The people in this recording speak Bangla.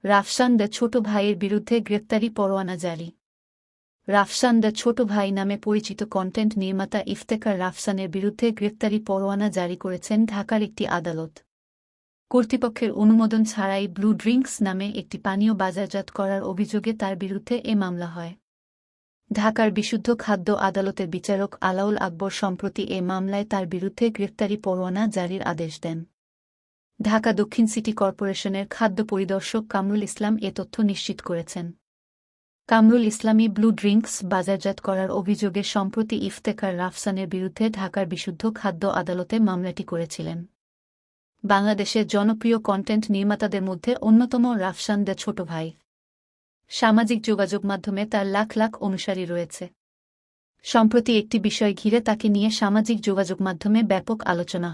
রাফসান দ্য ছোট ভাইয়ের বিরুদ্ধে গ্রেপ্তারি পরোয়ানা জারি। রাফসান দ্য ছোট ভাই নামে পরিচিত কন্টেন্ট নির্মাতা ইফতেখার রাফসানের বিরুদ্ধে গ্রেপ্তারি পরোয়ানা জারি করেছেন ঢাকার একটি আদালত। কর্তৃপক্ষের অনুমোদন ছাড়াই ব্লু ড্রিঙ্কস নামে একটি পানীয় বাজারজাত করার অভিযোগে তার বিরুদ্ধে এ মামলা হয়। ঢাকার বিশুদ্ধ খাদ্য আদালতের বিচারক আলাউল আকবর সম্প্রতি এ মামলায় তার বিরুদ্ধে গ্রেপ্তারি পরোয়ানা জারির আদেশ দেন। ঢাকা দক্ষিণ সিটি কর্পোরেশনের খাদ্য পরিদর্শক কামরুল ইসলাম এ তথ্য নিশ্চিত করেছেন। কামরুল ইসলামী ব্লু ড্রিঙ্কস বাজারজাত করার অভিযোগে সম্প্রতি ইফতেখার রাফসানের বিরুদ্ধে ঢাকার বিশুদ্ধ খাদ্য আদালতে মামলাটি করেছিলেন। বাংলাদেশের জনপ্রিয় কন্টেন্ট নির্মাতাদের মধ্যে অন্যতম রাফসান দ্য ছোট ভাই। সামাজিক যোগাযোগ মাধ্যমে তার লাখ লাখ অনুসারী রয়েছে। সম্প্রতি একটি বিষয় ঘিরে তাকে নিয়ে সামাজিক যোগাযোগ মাধ্যমে ব্যাপক আলোচনা